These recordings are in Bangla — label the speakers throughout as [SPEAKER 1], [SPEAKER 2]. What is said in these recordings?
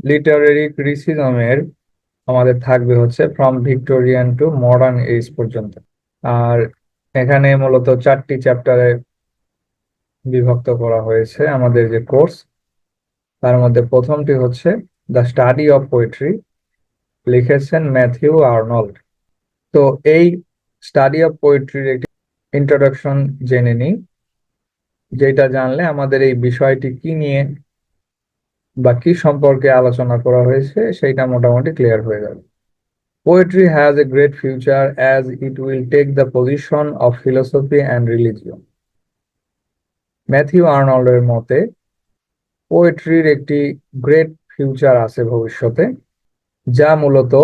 [SPEAKER 1] লিটারেরি ক্রিটিসিজমের আমাদের থাকবে হচ্ছে from Victorian to modern age পর্যন্ত। আর এখানে মূলত 4টি চ্যাপ্টারে বিভক্ত করা হয়েছে আমাদের যে কোর্স। তার মধ্যে প্রথমটি হচ্ছে দ্য স্টাডি অফ পোয়েট্রি, লিখেছেন ম্যাথিউ আর্নল্ড। তো এই স্টাডি অফ পোয়েট্রির একটি ইন্ট্রোডাকশন জেনে নিই, যেটা জানলে আমাদের এই বিষয়টি কি নিয়ে বা কি সম্পর্কে আলোচনা করা হয়েছে সেইটা মোটামুটি ক্লিয়ার হয়ে যাবে। Poetry has a great future as it will take the position of philosophy and religion. Matthew আর্নল্ডের মতে পোয়েট্রির একটি গ্রেট ফিউচার আছে ভবিষ্যতে, যা মূলত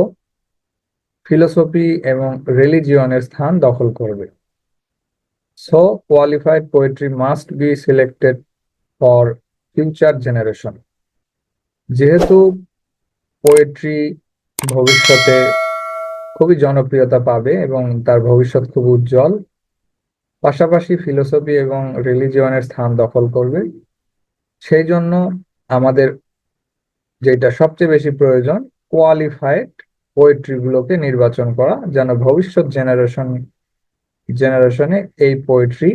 [SPEAKER 1] ফিলোসফি এবং রিলিজিয়নের স্থান দখল করবে। So qualified poetry must be selected for future generation. যেহেতু পোয়েট্রি ভবিষ্যতে খুবই জনপ্রিয়তা পাবে এবং তার ভবিষ্যৎ খুব উজ্জ্বল, পাশাপাশি ফিলোসফি এবং রিলিজিয়নের স্থান দখল করবে, সেই জন্য আমাদের যেটা সবচেয়ে বেশি প্রয়োজন, কোয়ালিফাইড পোয়েট্রি গুলোকে নির্বাচন করা, যেন ভবিষ্যৎ জেনারেশনে এই পোয়েট্রি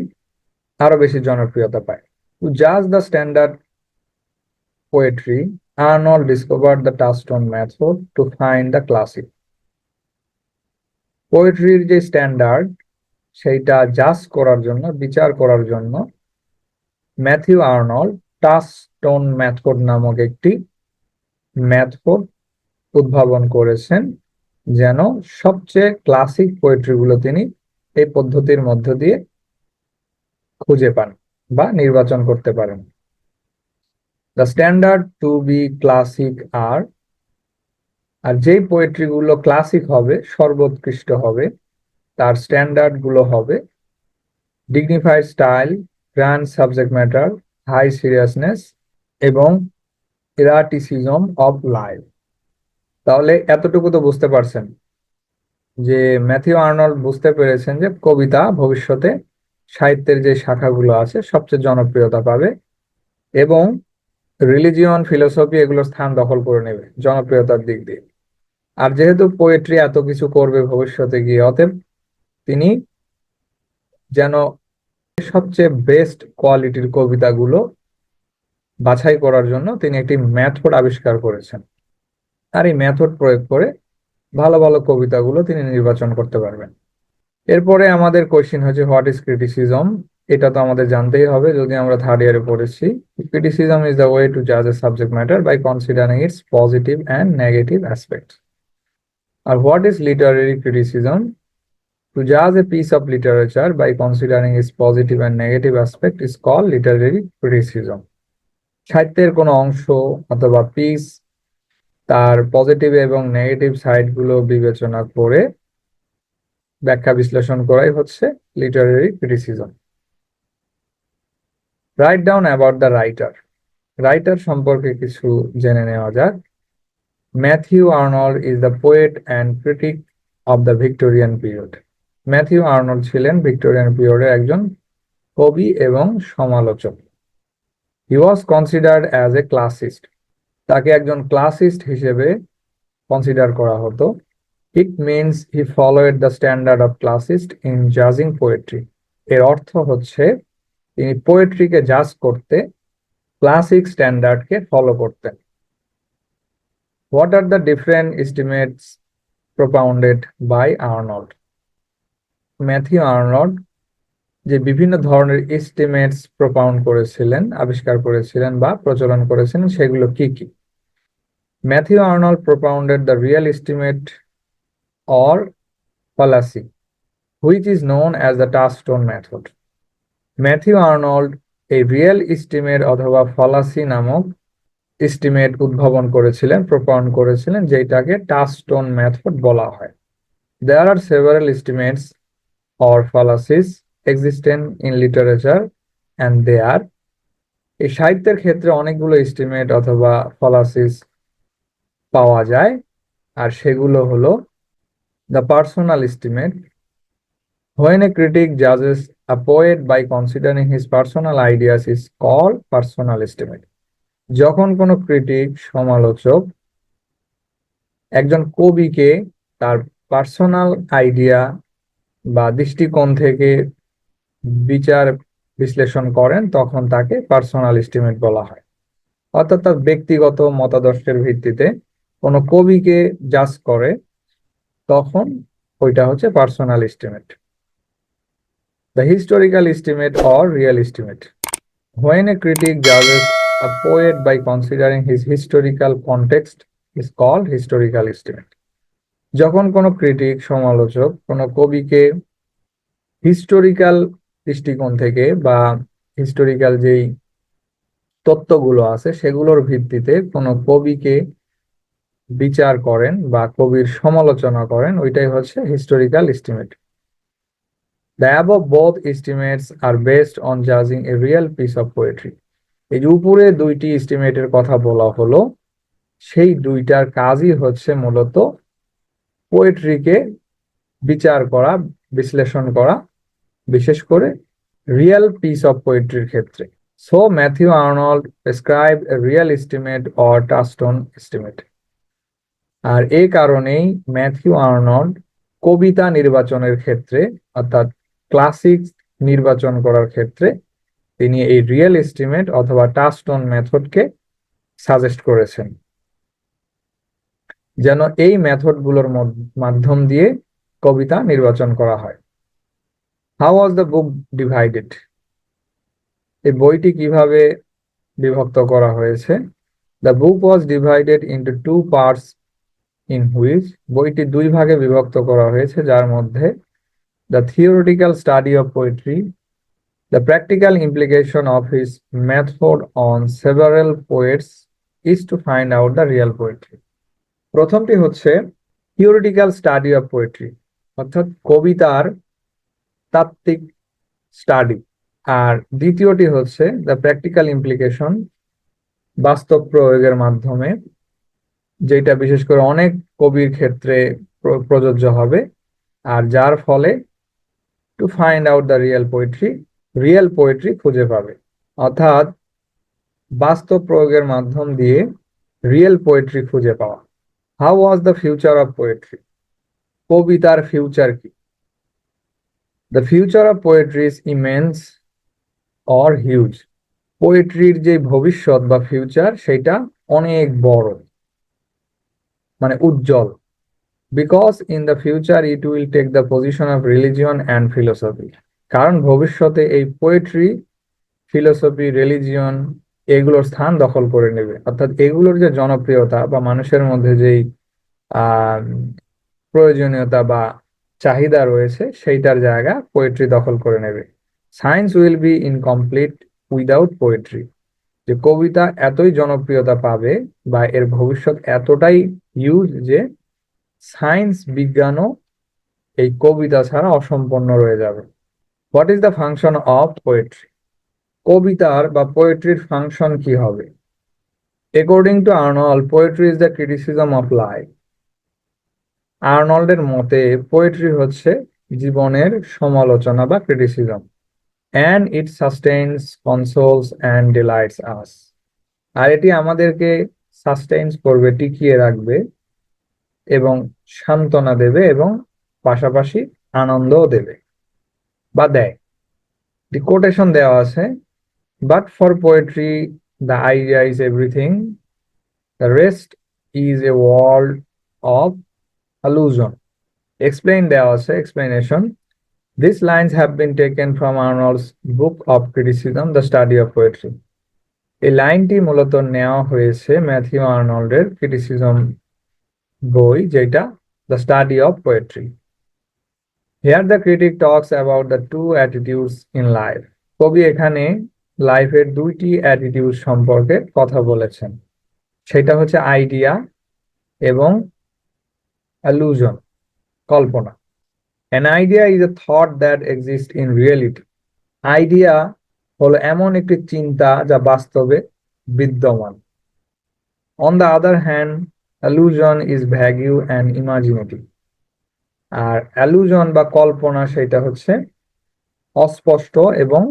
[SPEAKER 1] আরো বেশি জনপ্রিয়তা পায়। টু জাজ the standard poetry, Arnold discovered the touchstone method to find the classic. পোয়েট্রির যে স্ট্যান্ডার্ড সেইটা জাজ করার জন্য, বিচার করার জন্য ম্যাথিউ আর্নল্ড টাচস্টোন মেথড নামক একটি মেথড উদ্ভাবন করেছেন, যেন সবচেয়ে ক্লাসিক পোয়েট্রি গুলো তিনি এই পদ্ধতির মধ্য দিয়ে খুঁজে পান বা নির্বাচন করতে পারেন। The standard to be classic আর যেই পোয়েট্রি গুলো ক্লাসিক হবে, সর্বোৎকৃষ্ট হবে, তার স্ট্যান্ডার্ড গুলো হবে dignified style, grand subject matter, high seriousness এবং এরাটিসিজম অফ লাইফ। তাহলে এতটুকু তো বুঝতে পারছেন যে ম্যাথিউ আর্নল্ড বুঝতে পেরেছেন যে কবিতা ভবিষ্যতে সাহিত্যের যে শাখাগুলো আছে সবচেয়ে জনপ্রিয়তা পাবে এবং রিলিজিয়ন, ফিলোসফি এগুলোর স্থান দখল করে নেবে জনপ্রিয়তার দিক দিয়ে। আর যেহেতু পোয়েট্রি এত কিছু করবে ভবিষ্যতে গিয়ে, অতএব তিনি যেন সবচেয়ে বেস্ট কোয়ালিটির কবিতাগুলো বাছাই করার জন্য তিনি একটি মেথড আবিষ্কার করেছেন। আর এই মেথড প্রয়োগ করে ভালো ভালো কবিতাগুলো তিনি নির্বাচন করতে পারবেন। এরপরে আমাদের কোশ্চিন হচ্ছে হোয়াট ইজ ক্রিটিসিজম। এটা তো আমাদের জানতেই হবে, যদি আমরা থার্ড ইয়ারে পড়েছি। Criticism is the way to জাজ a subject matter by considering its positive and negative aspect. আর what is literary criticism? To judge a piece of literature by considering its positive and negative aspect is called literary criticism. সাহিত্যের কোনো অংশ অথবা পিস তার পজিটিভ এবং নেগেটিভ সাইড গুলো বিবেচনা করে ব্যাখ্যা বিশ্লেষণ করাই হচ্ছে literary criticism. Right down about the writer. Writer সম্পর্কে কিছু জেনে নেওয়া যাক। Matthew Arnold is the poet and critic of the Victorian period. Matthew Arnold ছিলেন ভিক্টোরিয়ান পিরিয়ডের একজন কবি এবং সমালোচক। He was considered as a classicist. তাকে একজন ক্লাসিস্ট হিসেবে কনসিডার করা হতো। It means he followed the standard of classicist in জাজিং পোয়েট্রি। এর অর্থ হচ্ছে তিনি পোয়েট্রিকে জাজ করতে ক্লাসিক স্ট্যান্ডার্ডকে ফলো করতেন। What are the different estimates propounded by Arnold? Matthew Arnold যে বিভিন্ন ধরনের এস্টিমেটস প্রপাউন্ড করেছিলেন, আবিষ্কার করেছিলেন বা প্রচলন করেছিলেন, সেগুলো কি কি? Matthew Arnold propounded the real estimate or fallacy, which is known as the touchstone method. Matthew Arnold এই রিয়েল এস্টিমেট অথবা ফলাসি নামক এস্টিমেট উদ্ভাবন করেছিলেন, প্রপাউন্ড করেছিলেন, যেটাকে টাচস্টোন মেথড বলা হয়। There are several estimates or fallacies existent in literature and they are, এই সাহিত্যের ক্ষেত্রে অনেকগুলো এস্টিমেট অথবা ফলাসিস পাওয়া যায়, আর সেগুলো হলো the personal estimate. When a critic judges a poet by considering his personal ideas is called personal estimate. যখন কোনো ক্রিটিক সমালোচক একজন কবিকে তার পার্সোনাল আইডিয়া বা দৃষ্টিকোণ থেকে বিচার বিশ্লেষণ করেন তখন তাকে পার্সোনাল এস্টিমেট বলা হয়। অর্থাৎ তার ব্যক্তিগত মতাদর্শের ভিত্তিতে কোনো কবিকে জাজ করে তখন ওইটা হচ্ছে personal estimate. The historical estimate or real estimate, when a critic judges a poet by considering his historical context is called historical estimate. যখন কোনো ক্রিটিক সমালোচক কোনো কবিকে হিস্টোরিক্যাল দৃষ্টিকোণ থেকে বা হিস্টোরিক্যাল যেই তত্ত্বগুলো আছে সেগুলোর ভিত্তিতে কোনো কবিকে বিচার করেন বা কবির সমালোচনা করেন, ওইটাই হচ্ছে historical estimate. The above both estimates are based on judging a real piece of poetry. এই যে উপরে দুইটি এস্টিমেটের কথা বলা হলো, সেই দুইটার কাজই হচ্ছে মূলত পোয়েট্রিকে বিচার করা, বিশ্লেষণ করা, বিশেষ করে রিয়েল পিস অফ পোয়েট্রির ক্ষেত্রে। So Matthew Arnold prescribe a real estimate or touchstone estimate. আর এই কারণেই ম্যাথিউ আর্নল্ড কবিতা নির্বাচনের ক্ষেত্রে অর্থাৎ ক্লাসিক নির্বাচন করার ক্ষেত্রে তিনি এই রিয়েল এস্টিমেট অথবা টাচস্টোন মেথডকে সাজেস্ট করেছেন, যেন এই মেথডগুলোর মাধ্যম দিয়ে কবিতা নির্বাচন করা হয়। How was the book divided? এই বইটি কিভাবে বিভক্ত করা হয়েছে? The book was divided into two parts in which, বইটি দুই ভাগে বিভক্ত করা হয়েছে, যার মধ্যে the theoretical study of poetry, the practical implication of his method on several poets is to find out the real poetry. প্রথমটি হচ্ছে থিওরিটিক্যাল স্টাডি অফ পোয়েট্রি, অর্থাৎ কবিতার তাত্ত্বিক স্টাডি। আর দ্বিতীয়টি হচ্ছে দ্য প্র্যাকটিক্যাল ইমপ্লিকেশন, বাস্তব প্রয়োগের মাধ্যমে, যেটা বিশেষ করে অনেক কবির ক্ষেত্রে প্রযোজ্য হবে, আর যার ফলে two find out the real poetry, real poetry খুঁজে পাবে। অর্থাৎ বাস্তব প্রয়োগের মাধ্যম দিয়ে রিয়েল পোয়েট্রি খুঁজে পাওয়া। How was the future of poetry? কবিতার ফিউচার কি? The future of poetry is immense or huge. পোয়েট্রির যে ভবিষ্যৎ বা ফিউচার সেটা অনেক বড়, মানে উজ্জ্বল। Because in the future it will take the position of religion and philosophy. কারণ ভবিষ্যতে এই পোয়েট্রি ফিলোসফি, রিলিজিয়ন এগুলোর স্থান দখল করে নেবে। অর্থাৎ এগুলোর যে জনপ্রিয়তা বা মানুষের মধ্যে যেই আহ প্রয়োজনীয়তা বা চাহিদা রয়েছে সেইটার জায়গা পোয়েট্রি দখল করে নেবে। Science will be incomplete without poetry. যে কবিতা এতই জনপ্রিয়তা পাবে বা এর ভবিষ্যৎ এতটাই হিউজ যে সায়েন্স বিজ্ঞানও এই কবিতা ছাড়া অসম্পন্ন রয়ে যাবে। What is the function of poetry? কবিতার বা পোয়েট্রির ফাংশন কি হবে? According to Arnold, poetry is the criticism of life. আর্নল্ডের মতে পোয়েট্রি হচ্ছে জীবনের সমালোচনা বা criticism. And it sustains, consoles and delights us. আর এটি আমাদেরকে সাস্টেইনস করবে, টিকিয়ে রাখবে এবং সান্ত্বনা দেবে এবং পাশাপাশি আনন্দও দেবে বা দেয়। দি কোটেশন দেওয়া আছে, but for poetry the idea is everything, the rest is a world of allusion. Explain দেওয়া আছে, explanation. These lines have been taken from Arnold's book of criticism, The Study of Poetry. এই লাইনটি মূলত নেওয়া হয়েছে ম্যাথিউ আর্নল্ডের ক্রিটিসিজম বই, যেটা the study of poetry. Here the critic talks about the two attitudes in life. কবি এখানে লাইফের দুইটি অ্যাটিটিউড সম্পর্কে কথা বলেছেন, সেটা হচ্ছে আইডিয়া এবং অ্যালুশন, কল্পনা। An idea is a thought that exists in reality. Idea হলো এমন একটি চিন্তা যা বাস্তবে বিদ্যমান। On the other hand, allusion is vague and imaginative. আর অ্যালুশন বা কল্পনা সেটা হচ্ছে অস্পষ্ট এবং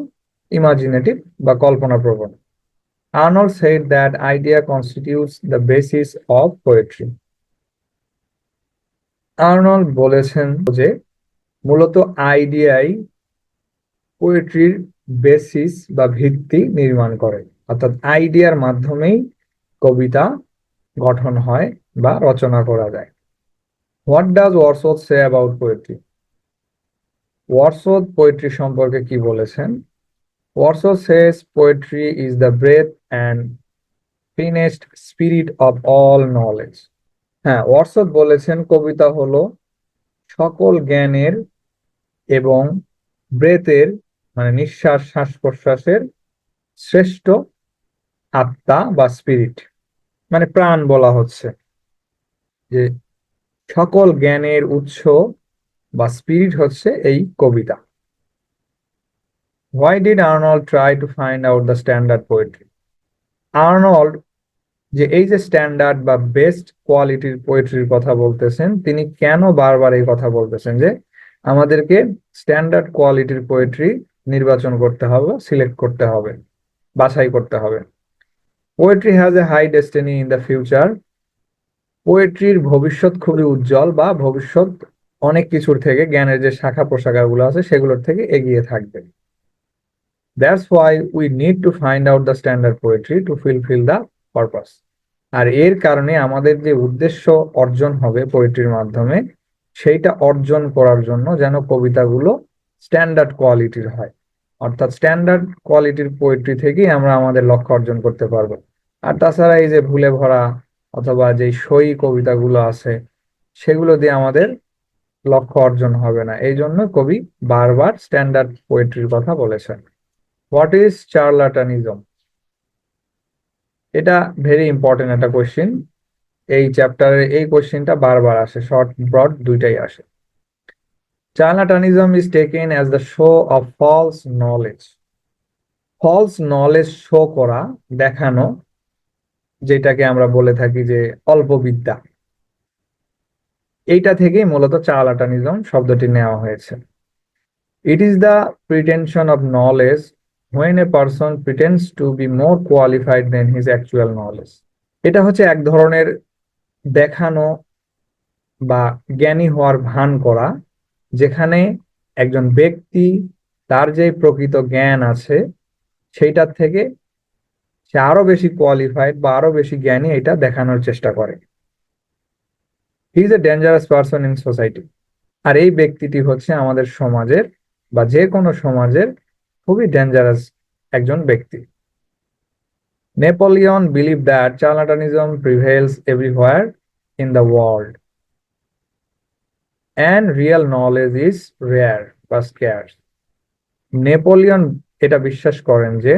[SPEAKER 1] ইমাজিনেটিভ বা কল্পনাপ্রবণ। Arnold said that idea constitutes the basis of poetry. Arnold বলেছেন যে মূলত আইডিয়াই পোয়েট্রির বেসিস বা ভিত্তি নির্মাণ করে, অর্থাৎ আইডিয়ার মাধ্যমেই কবিতা গঠন হয় বা রচনা করা যায়। What does Wordsworth say about poetry? Wordsworth poetry সম্পর্কে কি বলেছেন? Wordsworth says poetry is the breath and finest spirit of all knowledge. হ্যাঁ, ওয়ার্ডসওয়ার্থ বলেছেন কবিতা হলো সকল জ্ঞানের এবং ব্রেথের মানে নিঃশ্বাস শ্বাস প্রশ্বাসের শ্রেষ্ঠ আত্মা বা স্পিরিট, মানে প্রাণ বলা হচ্ছে, যে সকল জ্ঞানের উৎস বা স্পিরিট হচ্ছে এই কবিতা। Why did Arnold try to find out the standard poetry? Arnold যে এই যে স্ট্যান্ডার্ড বা বেস্ট কোয়ালিটির পোয়েট্রির কথা বলতেছেন, তিনি কেন বারবার এই কথা বলতেছেন যে আমাদেরকে স্ট্যান্ডার্ড কোয়ালিটির পোয়েট্রি নির্বাচন করতে হবে, সিলেক্ট করতে হবে, বাছাই করতে হবে? Poetry has a high destiny in the future. পোয়েট্রির ভবিষ্যৎ খুবই উজ্জ্বল, বা ভবিষ্যৎ অনেক কিছুর থেকে, জ্ঞানের যে শাখা প্রশাখাগুলো আছে সেগুলোর থেকে এগিয়ে থাকবে। That's why we need to find out the standard poetry to fulfil the purpose. আর এর কারণে আমাদের যে উদ্দেশ্য অর্জন হবে পোয়েট্রির মাধ্যমে, সেইটা অর্জন করার জন্য যেন কবিতাগুলো স্ট্যান্ডার্ড কোয়ালিটির হয়, অর্থাৎ স্ট্যান্ডার্ড কোয়ালিটির পোয়েট্রি থেকেই আমরা আমাদের লক্ষ্য অর্জন করতে পারবো। আর তাছাড়া এই যে ভুলে ভরা অথবা যে সই কবিতাগুলো আছে সেগুলো দিয়ে আমাদের লক্ষ্য অর্জন হবে না। এই জন্য কবি বারবার স্ট্যান্ডার্ড পোয়েট্রির কথা বলেছেন। What is charlatanism? এটা ভেরি ইম্পর্টেন্ট একটা কোয়েশ্চেন। এই চ্যাপ্টারে এই কোয়েশ্চেনটা বারবার আসে, শর্ট ব্রড দুইটাই আসে। Charlatanism is taken as the show of false knowledge. False knowledge show করা, দেখানো, যেটাকে আমরা বলে থাকি যে অল্প বিদ্যা, এইটা থেকেই মূলত চার্লাটানিজম শব্দটি নেওয়া হয়েছে। It is the pretension of knowledge when a person pretends to be more qualified than his actual knowledge. এটা হচ্ছে এক ধরনের দেখানো বা জ্ঞানী হওয়ার ভান করা, যেখানে একজন ব্যক্তি তার যে প্রকৃত জ্ঞান আছে সেইটার থেকে সে আরো বেশি কোয়ালিফাইড বা আরো বেশি জ্ঞানী, এটা দেখানোর চেষ্টা করে। He is a dangerous person in society. আর এই ব্যক্তিটি হচ্ছে আমাদের সমাজের বা যে কোনো সমাজের খুবই ডেঞ্জারাস একজন ব্যক্তি। Napoleon believed that charlatanism prevails everywhere in the world and real knowledge is rare বা scarce. নেপোলিয়ন এটা বিশ্বাস করেন যে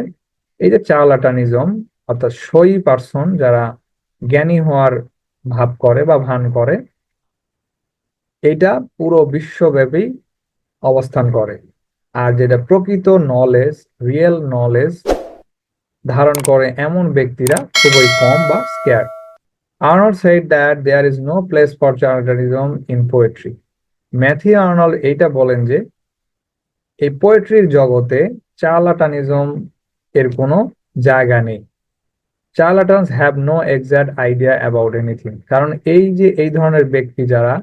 [SPEAKER 1] এই যে চার্লাটানিজম, অর্থাৎ সই পার্সন যারা জ্ঞানী হওয়ার ভাব করে বা ভান করে, এটা পুরো বিশ্বব্যাপী অবস্থান করে। আর যেটা প্রকৃত নলেজ, রিয়েল নলেজ ধারণ করে এমন ব্যক্তিরা খুবই কম বা scarce. Arnold said that there is no place for charlatanism in poetry. Matthew Arnold এইটা বলেন যে এই পোয়েট্রির জগতে চার্লাটানিজম এর কোনো জায়গা নেই। Charlatans have no exact idea about anything. কারণ এই যে এই ধরনের ব্যক্তি যারা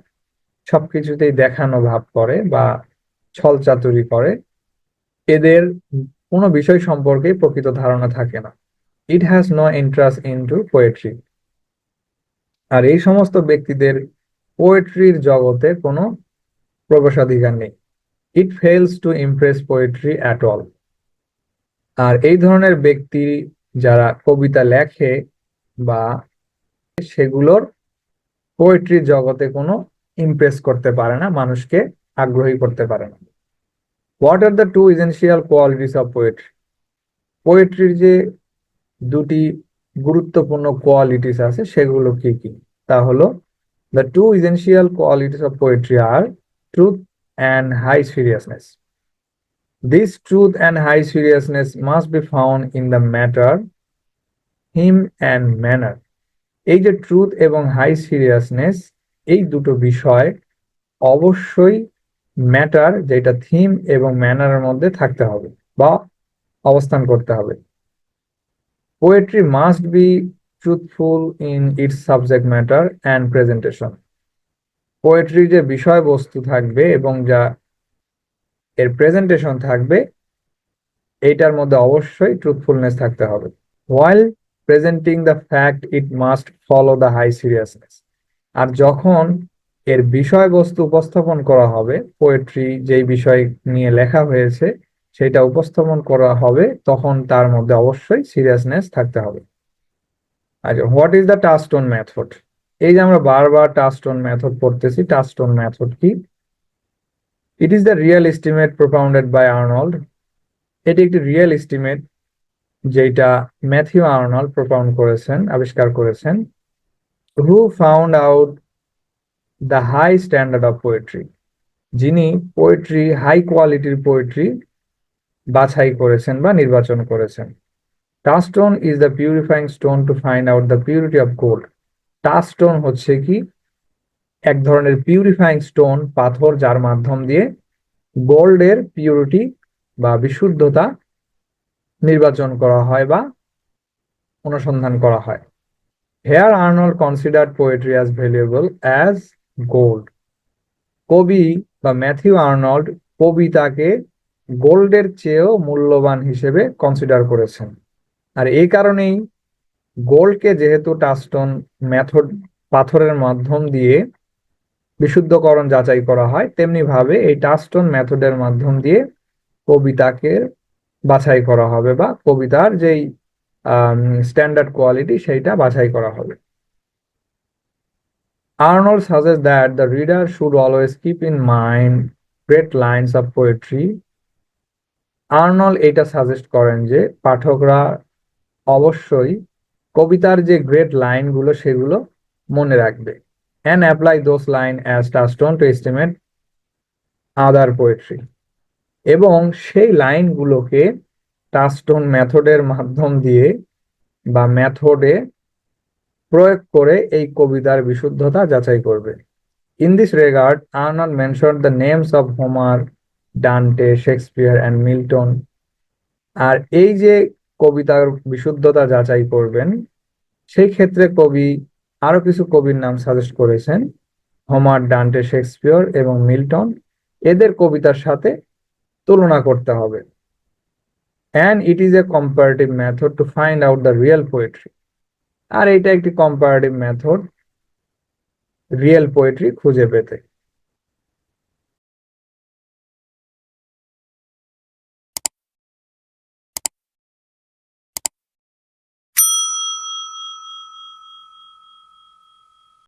[SPEAKER 1] সবকিছুতেই দেখানো ভাব করে বা ছলচাতুরি করে, এদের কোনো বিষয় সম্পর্কে প্রকৃত ধারণা থাকে না। It has no interest into poetry. আর এই সমস্ত ব্যক্তিদের পোয়েট্রির জগতে কোনো প্রবেশাধিকার নেই। It fails to impress poetry at all. আর এই ধরনের ব্যক্তি যারা কবিতা লেখে বা সেগুলোর পোয়েট্রির জগতে কোনো ইমপ্রেস করতে পারে না, মানুষকে আগ্রহী করতে পারে না। What are the two essential qualities of poetry? পোয়েট্রির যে দুটি গুরুত্বপূর্ণ কোয়ালিটিস আছে সেগুলো কি কি? তা হলো, the two essential qualities of poetry are truth and high seriousness. This truth and high seriousness must be found in the matter, theme and manner. এই যে ট্রুথ এবং হাই সিরিয়াসনেস, এই দুটো বিষয় অবশ্যই ম্যাটার, যেটা থিম এবং ম্যানারের মধ্যে থাকতে হবে বা অবস্থান করতে হবে। Poetry must be truthful in it's subject matter and presentation. Poetry যে বিষয়বস্তু থাকবে এবং যা এর প্রেজেন্টেশন থাকবে এইটার মধ্যে অবশ্যই ট্রুথফুলনেস থাকতে হবে। While presenting the fact, it must follow the high seriousness. আর যখন এর বিষয়বস্তু উপস্থাপন করা হবে, পোয়েট্রি যেই বিষয় নিয়ে লেখা হয়েছে সেটা উপস্থাপন করা হবে, তখন তার মধ্যে অবশ্যই সিরিয়াসনেস থাকতে হবে। আচ্ছা, what is the touchstone method? এই যে আমরা বারবার টাচস্টোন মেথড পড়তেছি, টাচস্টোন মেথড কি? It is the real estimate propounded by Arnold. এটি একটি রিয়েল এস্টিমেট যেটা ম্যাথিউ আর্নল্ড প্রপাউন্ড করেছেন, আবিষ্কার করেছেন। Who found out the high standard of poetry, যিনি পোয়েট্রি, হাই কোয়ালিটির পোয়েট্রি বাছাই করেছেন বা নির্বাচন করেছেন। Touchstone is the purifying stone to find out the purity of gold. Touchstone হচ্ছে কি? এক ধরনের পিউরিফাইং স্টোন, পাথর, যার মাধ্যম দিয়ে গোল্ডের পিউরিটি বা বিশুদ্ধতা নির্বাচন করা হয় বা অনুসন্ধান করা হয়। Here Arnold considered poetry as valuable as gold. কবি বা ম্যাথিউ আর্নল্ড কবিতাকে গোল্ডের চেয়েও মূল্যবান হিসেবে কনসিডার করেছেন। আর এই কারণেই গোল্ডকে যেহেতু টাচস্টোন মেথড, পাথরের মাধ্যম দিয়ে বিশুদ্ধকরণ যাচাই করা হয়, তেমনি ভাবে এই টাচস্টোন মেথডের মাধ্যম দিয়ে কবিতাকে বাছাই করা হবে বা কবিতার যেই স্ট্যান্ডার্ড কোয়ালিটি সেইটা বাছাই করা হবে। Arnold suggests that the reader should always keep in mind great lines of poetry. Arnold এটা সাজেস্ট করেন যে পাঠকরা অবশ্যই কবিতার যে গ্রেট লাইনগুলো সেগুলো মনে রাখবে, and apply those lines as touchstone to estimate other poetry. এবং সেই লাইনগুলোকে টাচস্টোন মেথডের মাধ্যম দিয়ে বা মেথডে প্রয়োগ করে এই কবিতার বিশুদ্ধতা যাচাই করবে। In this regard, Arnold mentioned the names of Homer, Dante, Shakespeare, and Milton. আর এই যে কবিতার বিশুদ্ধতা যাচাই করবেন, সেই ক্ষেত্রে কবি আরো কিছু কবির নাম সাজেস্ট করেছেন, হোমার, ডান্টে, শেক্সপিয়র এবং মিল্টন। এদের কবিতার সাথে তুলনা করতে হবে। And it is a comparative method to find out the real poetry. আর এটা একটি কম্পারেটিভ মেথড রিয়েল পোয়েট্রি খুঁজে পেতে।